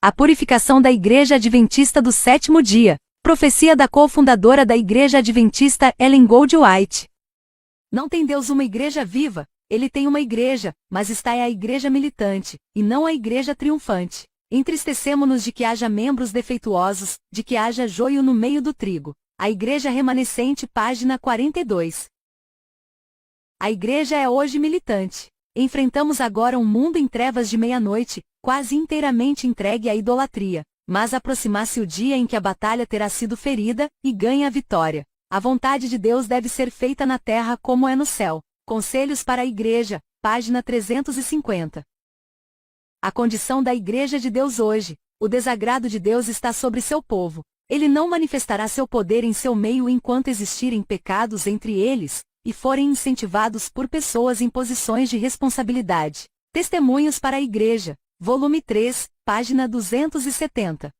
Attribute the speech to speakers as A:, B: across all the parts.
A: A purificação da Igreja Adventista do Sétimo Dia. Profecia da cofundadora da Igreja Adventista Ellen Gold White. Não tem Deus uma igreja viva, Ele tem uma igreja, mas está é a igreja militante, e não a igreja triunfante. Entristecemo-nos de que haja membros defeituosos, de que haja joio no meio do trigo. A Igreja Remanescente, página 42. A igreja é hoje militante. Enfrentamos agora um mundo em trevas de meia-noite, quase inteiramente entregue à idolatria. Mas aproxima-se o dia em que a batalha terá sido ferida, e ganha a vitória. A vontade de Deus deve ser feita na terra como é no céu. Conselhos para a Igreja, página 350. A condição da Igreja de Deus hoje. O desagrado de Deus está sobre seu povo. Ele não manifestará seu poder em seu meio enquanto existirem pecados entre eles, e forem incentivados por pessoas em posições de responsabilidade. Testemunhos para a Igreja, volume 3, página 270.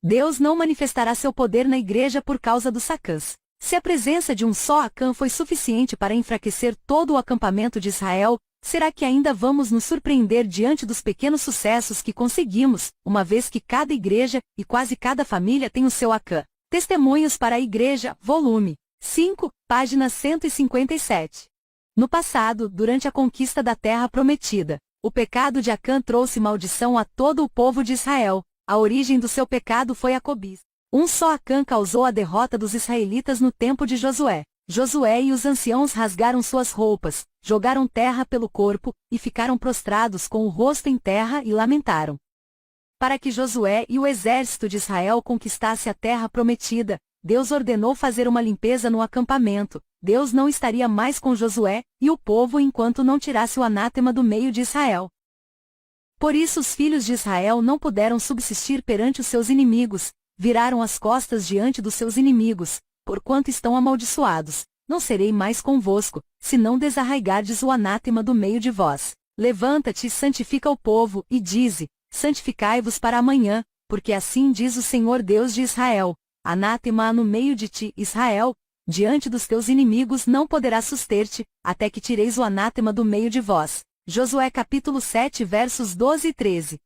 A: Deus não manifestará seu poder na Igreja por causa dos Sacãs. Se a presença de um só Acã foi suficiente para enfraquecer todo o acampamento de Israel, será que ainda vamos nos surpreender diante dos pequenos sucessos que conseguimos, uma vez que cada igreja e quase cada família tem o seu Acã? Testemunhos para a Igreja, volume 5, página 157. No passado, durante a conquista da Terra Prometida, o pecado de Acã trouxe maldição a todo o povo de Israel. A origem do seu pecado foi a cobiça. Um só Acã causou a derrota dos israelitas no tempo de Josué. Josué e os anciãos rasgaram suas roupas, jogaram terra pelo corpo, e ficaram prostrados com o rosto em terra e lamentaram. Para que Josué e o exército de Israel conquistasse a Terra Prometida, Deus ordenou fazer uma limpeza no acampamento. Deus não estaria mais com Josué e o povo enquanto não tirasse o anátema do meio de Israel. Por isso os filhos de Israel não puderam subsistir perante os seus inimigos, viraram as costas diante dos seus inimigos, porquanto estão amaldiçoados. Não serei mais convosco, se não desarraigardes o anátema do meio de vós. Levanta-te e santifica o povo, e dize, santificai-vos para amanhã, porque assim diz o Senhor Deus de Israel, anátema há no meio de ti, Israel, diante dos teus inimigos não poderás suster-te, até que tireis o anátema do meio de vós. Josué capítulo 7 versos 12 e 13.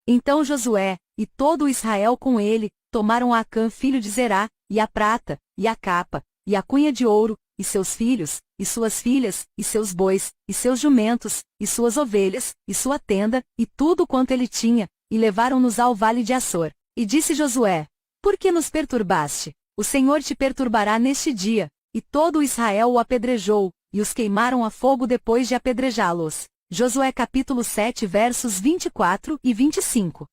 A: Então Josué, e todo o Israel com ele, tomaram a Acã filho de Zerá, e a prata, e a capa, e a cunha de ouro, e seus filhos, e suas filhas, e seus bois, e seus jumentos, e suas ovelhas, e sua tenda, e tudo quanto ele tinha, e levaram-nos ao vale de Açor. E disse Josué, por que nos perturbaste? O Senhor te perturbará neste dia. E todo o Israel o apedrejou, e os queimaram a fogo depois de apedrejá-los. Josué capítulo 7 versos 24 e 25.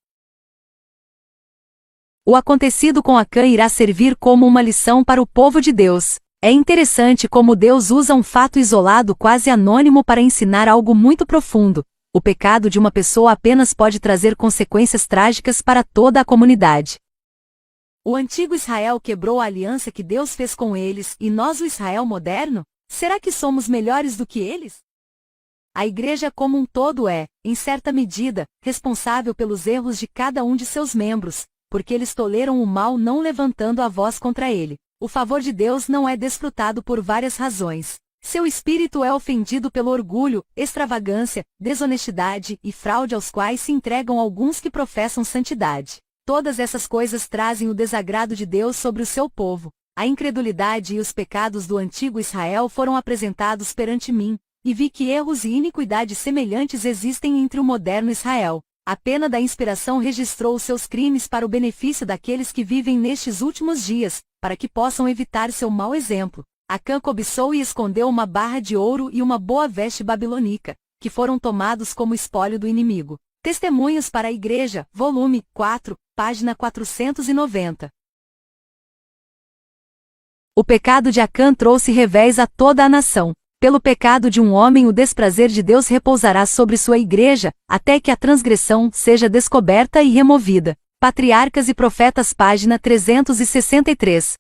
A: O acontecido com Acã irá servir como uma lição para o povo de Deus. É interessante como Deus usa um fato isolado quase anônimo para ensinar algo muito profundo. O pecado de uma pessoa apenas pode trazer consequências trágicas para toda a comunidade. O antigo Israel quebrou a aliança que Deus fez com eles, e nós, o Israel moderno? Será que somos melhores do que eles? A Igreja como um todo é, em certa medida, responsável pelos erros de cada um de seus membros, porque eles toleram o mal não levantando a voz contra ele. O favor de Deus não é desfrutado por várias razões. Seu espírito é ofendido pelo orgulho, extravagância, desonestidade e fraude aos quais se entregam alguns que professam santidade. Todas essas coisas trazem o desagrado de Deus sobre o seu povo. A incredulidade e os pecados do antigo Israel foram apresentados perante mim, e vi que erros e iniquidades semelhantes existem entre o moderno Israel. A pena da inspiração registrou os seus crimes para o benefício daqueles que vivem nestes últimos dias, para que possam evitar seu mau exemplo. Acã cobiçou e escondeu uma barra de ouro e uma boa veste babilônica, que foram tomados como espólio do inimigo. Testemunhos para a Igreja, volume 4, página 490. O pecado de Acã trouxe revés a toda a nação. Pelo pecado de um homem o desprazer de Deus repousará sobre sua Igreja, até que a transgressão seja descoberta e removida. Patriarcas e Profetas, página 363.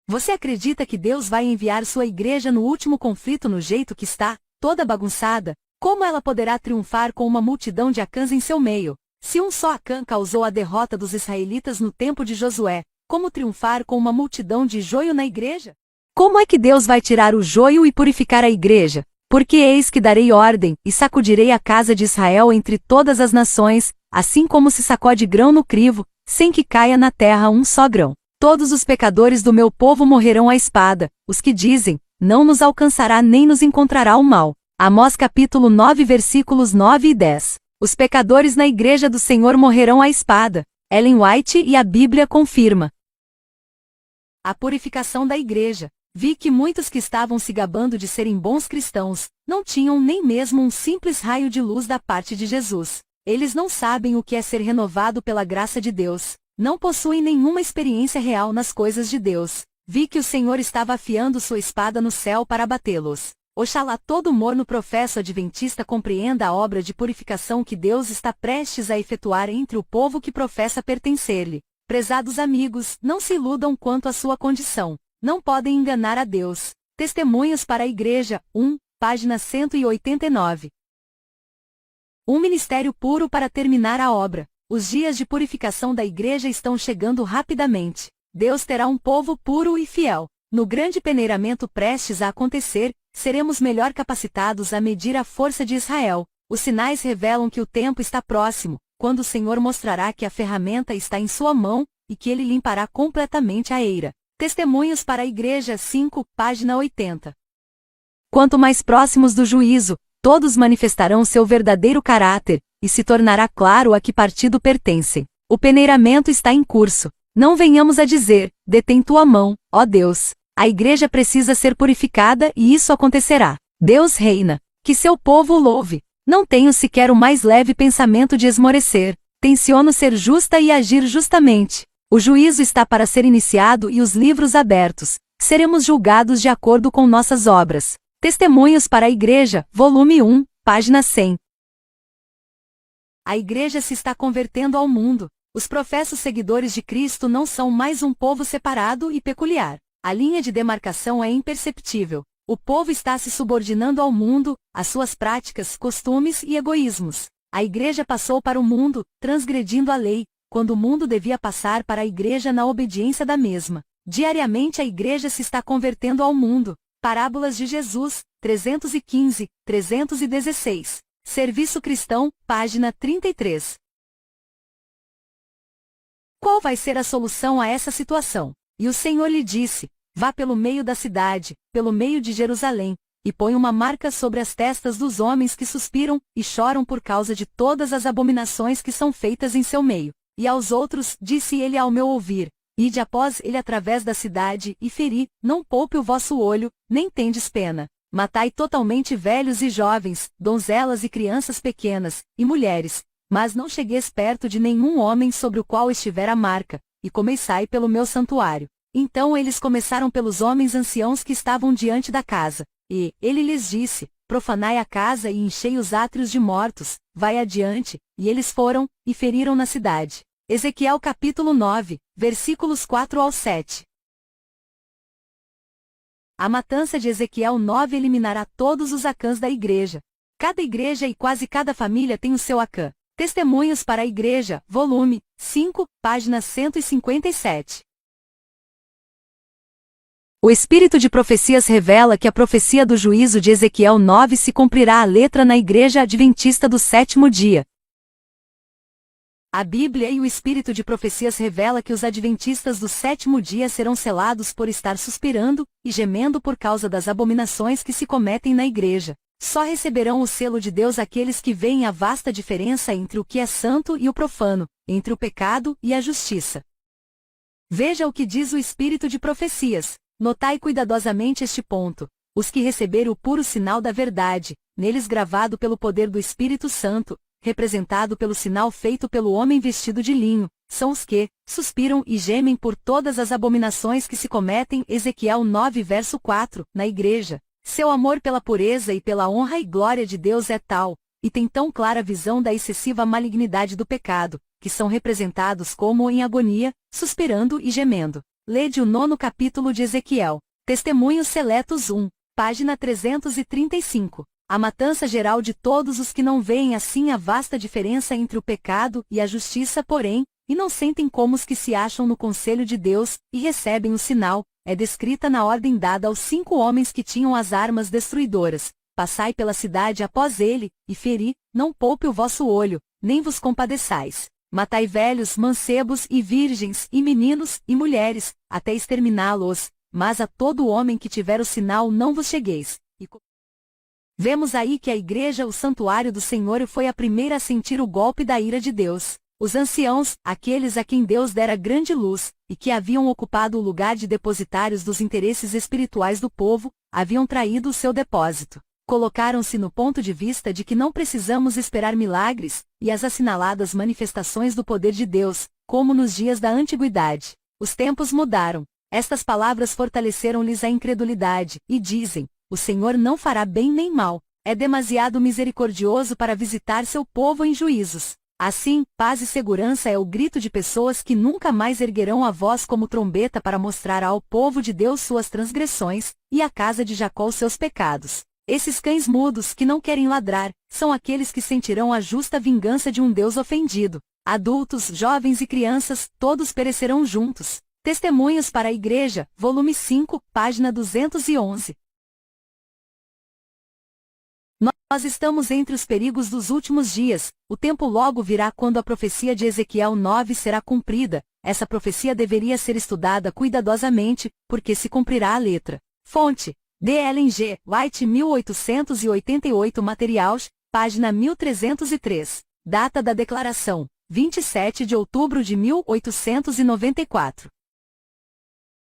A: Você acredita que Deus vai enviar sua Igreja no último conflito no jeito que está, toda bagunçada? Como ela poderá triunfar com uma multidão de Acãs em seu meio? Se um só Acã causou a derrota dos israelitas no tempo de Josué, como triunfar com uma multidão de joio na Igreja? Como é que Deus vai tirar o joio e purificar a Igreja? Porque eis que darei ordem, e sacudirei a casa de Israel entre todas as nações, assim como se sacode grão no crivo, sem que caia na terra um só grão. Todos os pecadores do meu povo morrerão à espada, os que dizem, não nos alcançará nem nos encontrará o mal. Amós capítulo 9 versículos 9 e 10. Os pecadores na igreja do Senhor morrerão à espada. Ellen White e a Bíblia confirma. A purificação da igreja. Vi que muitos que estavam se gabando de serem bons cristãos, não tinham nem mesmo um simples raio de luz da parte de Jesus. Eles não sabem o que é ser renovado pela graça de Deus. Não possuem nenhuma experiência real nas coisas de Deus. Vi que o Senhor estava afiando sua espada no céu para abatê-los. Oxalá todo morno professo adventista compreenda a obra de purificação que Deus está prestes a efetuar entre o povo que professa pertencer-lhe. Prezados amigos, não se iludam quanto à sua condição. Não podem enganar a Deus. Testemunhos para a Igreja, 1, página 189. Um ministério puro para terminar a obra. Os dias de purificação da Igreja estão chegando rapidamente. Deus terá um povo puro e fiel. No grande peneiramento prestes a acontecer, seremos melhor capacitados a medir a força de Israel. Os sinais revelam que o tempo está próximo, quando o Senhor mostrará que a ferramenta está em sua mão, e que ele limpará completamente a eira. Testemunhos para a Igreja 5, página 80. Quanto mais próximos do juízo, todos manifestarão seu verdadeiro caráter, e se tornará claro a que partido pertencem. O peneiramento está em curso. Não venhamos a dizer, detém tua mão, ó Deus. A Igreja precisa ser purificada e isso acontecerá. Deus reina. Que seu povo o louve. Não tenho sequer o mais leve pensamento de esmorecer. Tenciono ser justa e agir justamente. O juízo está para ser iniciado e os livros abertos. Seremos julgados de acordo com nossas obras. Testemunhos para a Igreja, volume 1, página 100. A Igreja se está convertendo ao mundo. Os professos seguidores de Cristo não são mais um povo separado e peculiar. A linha de demarcação é imperceptível. O povo está se subordinando ao mundo, às suas práticas, costumes e egoísmos. A Igreja passou para o mundo, transgredindo a lei, quando o mundo devia passar para a Igreja na obediência da mesma. Diariamente a Igreja se está convertendo ao mundo. Parábolas de Jesus, 315, 316. Serviço Cristão, página 33. Qual vai ser a solução a essa situação? E o Senhor lhe disse, vá pelo meio da cidade, pelo meio de Jerusalém, e põe uma marca sobre as testas dos homens que suspiram e choram por causa de todas as abominações que são feitas em seu meio. E aos outros, disse ele ao meu ouvir, ide após ele através da cidade, e feri, não poupe o vosso olho, nem tendes pena. Matai totalmente velhos e jovens, donzelas e crianças pequenas, e mulheres, mas não chegueis perto de nenhum homem sobre o qual estiver a marca, e começai pelo meu santuário. Então eles começaram pelos homens anciãos que estavam diante da casa, e ele lhes disse, profanai a casa e enchei os átrios de mortos, vai adiante, e eles foram, e feriram na cidade. Ezequiel capítulo 9, versículos 4 ao 7. A matança de Ezequiel 9 eliminará todos os acãs da igreja. Cada igreja e quase cada família tem o seu acã. Testemunhos para a Igreja, volume 5, página 157. O Espírito de Profecias revela que a profecia do juízo de Ezequiel 9 se cumprirá à letra na Igreja Adventista do Sétimo Dia. A Bíblia e o Espírito de Profecias revela que os Adventistas do Sétimo Dia serão selados por estar suspirando e gemendo por causa das abominações que se cometem na Igreja. Só receberão o selo de Deus aqueles que veem a vasta diferença entre o que é santo e o profano, entre o pecado e a justiça. Veja o que diz o Espírito de Profecias. Notai cuidadosamente este ponto. Os que receberam o puro sinal da verdade, neles gravado pelo poder do Espírito Santo, representado pelo sinal feito pelo homem vestido de linho, são os que suspiram e gemem por todas as abominações que se cometem. Ezequiel 9 verso 4, na igreja. Seu amor pela pureza e pela honra e glória de Deus é tal, e tem tão clara visão da excessiva malignidade do pecado, que são representados como em agonia, suspirando e gemendo. Lede o 9º capítulo de Ezequiel. Testemunhos Seletos 1, página 335. A matança geral de todos os que não veem assim a vasta diferença entre o pecado e a justiça, porém, e não sentem como os que se acham no conselho de Deus, e recebem o sinal, é descrita na ordem dada aos 5 homens que tinham as armas destruidoras. passai pela cidade após ele, e feri, não poupe o vosso olho, nem vos compadeçais. Matai velhos, mancebos e virgens, e meninos, e mulheres, até exterminá-los, mas a todo homem que tiver o sinal não vos chegueis. Vemos aí que a igreja, o santuário do Senhor, foi a primeira a sentir o golpe da ira de Deus. Os anciãos, aqueles a quem Deus dera grande luz, e que haviam ocupado o lugar de depositários dos interesses espirituais do povo, haviam traído o seu depósito. Colocaram-se no ponto de vista de que não precisamos esperar milagres, e as assinaladas manifestações do poder de Deus, como nos dias da antiguidade. Os tempos mudaram. Estas palavras fortaleceram-lhes a incredulidade, e dizem: o Senhor não fará bem nem mal, é demasiado misericordioso para visitar seu povo em juízos. Assim, paz e segurança é o grito de pessoas que nunca mais erguerão a voz como trombeta para mostrar ao povo de Deus suas transgressões, e à casa de Jacó seus pecados. Esses cães mudos que não querem ladrar, são aqueles que sentirão a justa vingança de um Deus ofendido. Adultos, jovens e crianças, todos perecerão juntos. Testemunhos para a Igreja, volume 5, página 211. Nós estamos entre os perigos dos últimos dias. O tempo logo virá quando a profecia de Ezequiel 9 será cumprida. Essa profecia deveria ser estudada cuidadosamente, porque se cumprirá a letra. Fonte: D. Ellen G. White 1888 Materiais, página 1303. Data da declaração: 27 de outubro de 1894.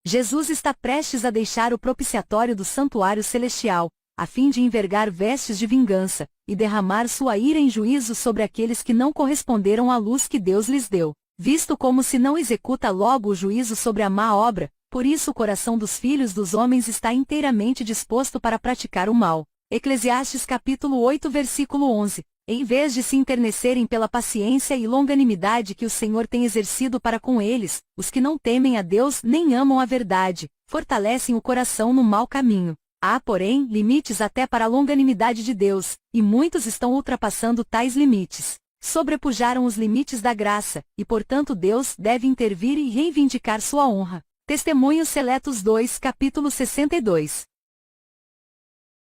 A: Jesus está prestes a deixar o propiciatório do santuário celestial, a fim de envergar vestes de vingança, e derramar sua ira em juízo sobre aqueles que não corresponderam à luz que Deus lhes deu. Visto como se não executa logo o juízo sobre a má obra, por isso o coração dos filhos dos homens está inteiramente disposto para praticar o mal. Eclesiastes capítulo 8 versículo 11. Em vez de se enternecerem pela paciência e longanimidade que o Senhor tem exercido para com eles, os que não temem a Deus nem amam a verdade, fortalecem o coração no mau caminho. Há, porém, limites até para a longanimidade de Deus, e muitos estão ultrapassando tais limites. Sobrepujaram os limites da graça, e portanto Deus deve intervir e reivindicar sua honra. Testemunhos Seletos 2, capítulo 62.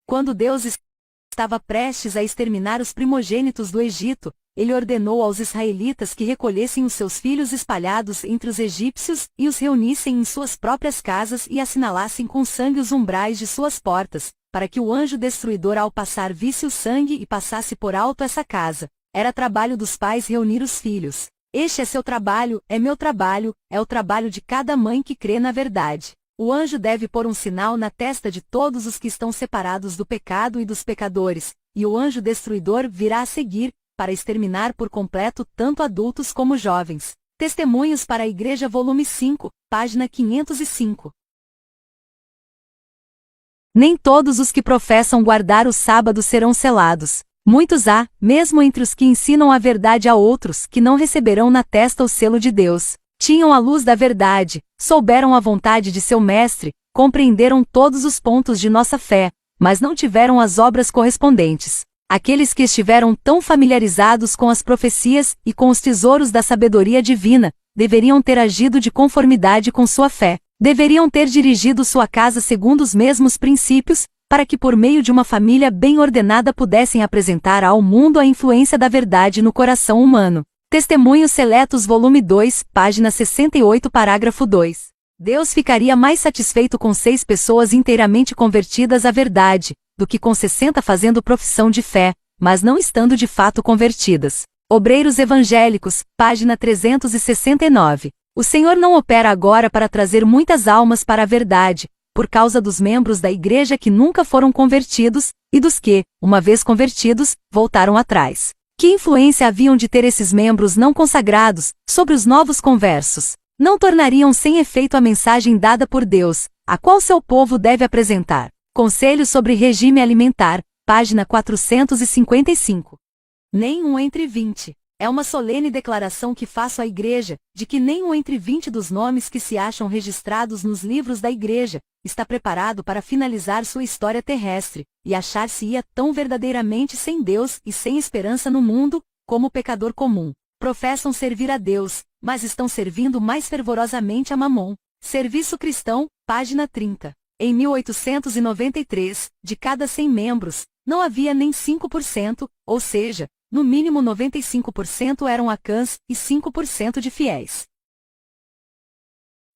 A: Quando Deus estava prestes a exterminar os primogênitos do Egito, ele ordenou aos israelitas que recolhessem os seus filhos espalhados entre os egípcios e os reunissem em suas próprias casas e assinalassem com sangue os umbrais de suas portas, para que o anjo destruidor ao passar visse o sangue e passasse por alto essa casa. Era trabalho dos pais reunir os filhos. Este é seu trabalho, é meu trabalho, é o trabalho de cada mãe que crê na verdade. O anjo deve pôr um sinal na testa de todos os que estão separados do pecado e dos pecadores, e o anjo destruidor virá a seguir, para exterminar por completo tanto adultos como jovens. Testemunhos para a Igreja volume 5, página 505. Nem todos os que professam guardar o sábado serão selados. Muitos há, mesmo entre os que ensinam a verdade a outros, que não receberão na testa o selo de Deus. Tinham a luz da verdade, souberam a vontade de seu mestre, compreenderam todos os pontos de nossa fé, mas não tiveram as obras correspondentes. Aqueles que estiveram tão familiarizados com as profecias e com os tesouros da sabedoria divina, deveriam ter agido de conformidade com sua fé. Deveriam ter dirigido sua casa segundo os mesmos princípios, para que por meio de uma família bem ordenada pudessem apresentar ao mundo a influência da verdade no coração humano. Testemunhos Seletos volume 2, página 68 parágrafo 2. Deus ficaria mais satisfeito com 6 pessoas inteiramente convertidas à verdade, do que com 60 fazendo profissão de fé, mas não estando de fato convertidas. Obreiros Evangélicos, página 369. O Senhor não opera agora para trazer muitas almas para a verdade, por causa dos membros da igreja que nunca foram convertidos, e dos que, uma vez convertidos, voltaram atrás. Que influência haviam de ter esses membros não consagrados sobre os novos conversos? Não tornariam sem efeito a mensagem dada por Deus, a qual seu povo deve apresentar. Conselho sobre regime alimentar, página 455. Nenhum entre 20. É uma solene declaração que faço à Igreja, de que nenhum entre 20 dos nomes que se acham registrados nos livros da Igreja está preparado para finalizar sua história terrestre, e achar-se-ia tão verdadeiramente sem Deus e sem esperança no mundo, como o pecador comum. Professam servir a Deus, mas estão servindo mais fervorosamente a Mamon. Serviço Cristão, página 30. Em 1893, de cada 100 membros, não havia nem 5%, ou seja, no mínimo 95% eram acãs e 5% de fiéis.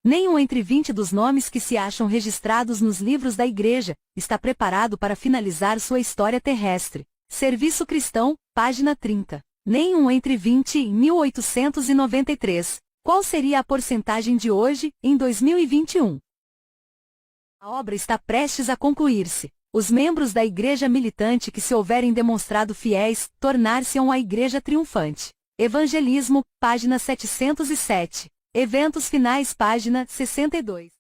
A: Nenhum entre 20 dos nomes que se acham registrados nos livros da Igreja está preparado para finalizar sua história terrestre. Serviço Cristão, página 30. Nenhum entre 20 em 1893. Qual seria a porcentagem de hoje, em 2021? A obra está prestes a concluir-se. Os membros da Igreja militante que se houverem demonstrado fiéis, tornar-se-ão a Igreja triunfante. Evangelismo, página 707. Eventos finais, página 62.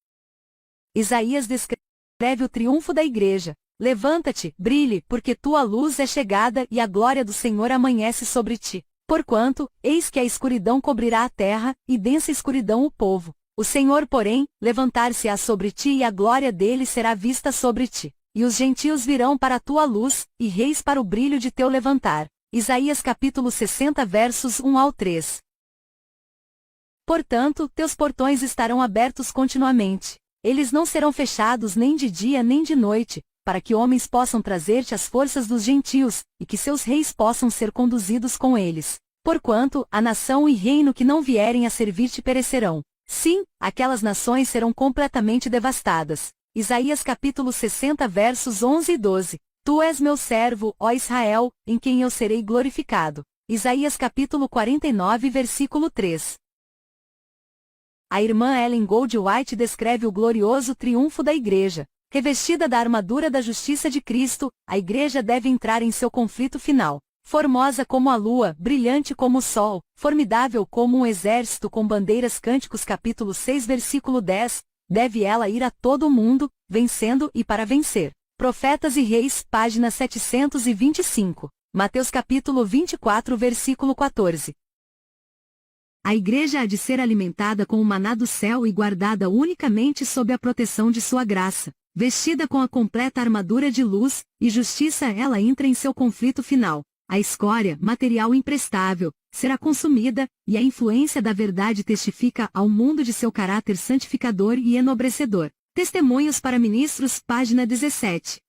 A: Isaías descreve o triunfo da Igreja. Levanta-te, brilhe, porque tua luz é chegada e a glória do Senhor amanhece sobre ti. Porquanto, eis que a escuridão cobrirá a terra, e densa escuridão o povo. O Senhor, porém, levantar-se-á sobre ti e a glória dele será vista sobre ti. E os gentios virão para a tua luz, e reis para o brilho de teu levantar. Isaías capítulo 60 versos 1 ao 3. Portanto, teus portões estarão abertos continuamente. Eles não serão fechados nem de dia nem de noite, para que homens possam trazer-te as forças dos gentios, e que seus reis possam ser conduzidos com eles. Porquanto, a nação e reino que não vierem a servir-te perecerão. Sim, aquelas nações serão completamente devastadas. Isaías capítulo 60 versos 11 e 12. Tu és meu servo, ó Israel, em quem eu serei glorificado. Isaías capítulo 49 versículo 3. A irmã Ellen Goldwhite descreve o glorioso triunfo da Igreja. Revestida da armadura da justiça de Cristo, a Igreja deve entrar em seu conflito final. Formosa como a lua, brilhante como o sol, formidável como um exército com bandeiras. Cânticos capítulo 6 versículo 10, deve ela ir a todo o mundo, vencendo e para vencer. Profetas e Reis, página 725. Mateus capítulo 24 versículo 14. A Igreja há de ser alimentada com o maná do céu e guardada unicamente sob a proteção de sua graça. Vestida com a completa armadura de luz e justiça, ela entra em seu conflito final. A escória, material imprestável, será consumida, e a influência da verdade testifica ao mundo de seu caráter santificador e enobrecedor. Testemunhos para Ministros, página 17.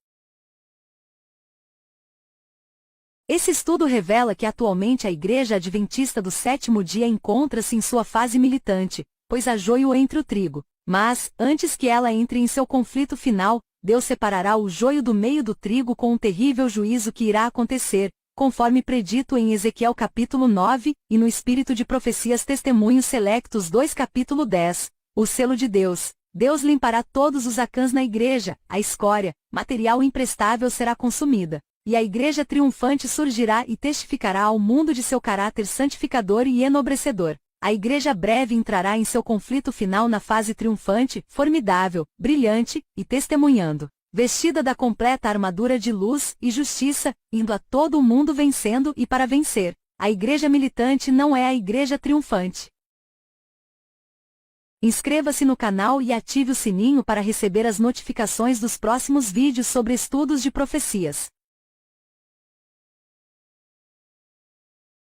A: Esse estudo revela que atualmente a Igreja Adventista do Sétimo Dia encontra-se em sua fase militante, pois há joio entre o trigo. Mas, antes que ela entre em seu conflito final, Deus separará o joio do meio do trigo com um terrível juízo que irá acontecer, conforme predito em Ezequiel capítulo 9, e no Espírito de Profecias Testemunhos Selectos 2 capítulo 10, o selo de Deus. Deus limpará todos os acãs na Igreja, a escória, material imprestável será consumida. E a Igreja triunfante surgirá e testificará ao mundo de seu caráter santificador e enobrecedor. A Igreja breve entrará em seu conflito final na fase triunfante, formidável, brilhante, e testemunhando. Vestida da completa armadura de luz e justiça, indo a todo o mundo vencendo e para vencer. A Igreja militante não é a Igreja triunfante. Inscreva-se no canal e ative o sininho para receber as notificações dos próximos vídeos sobre estudos de profecias.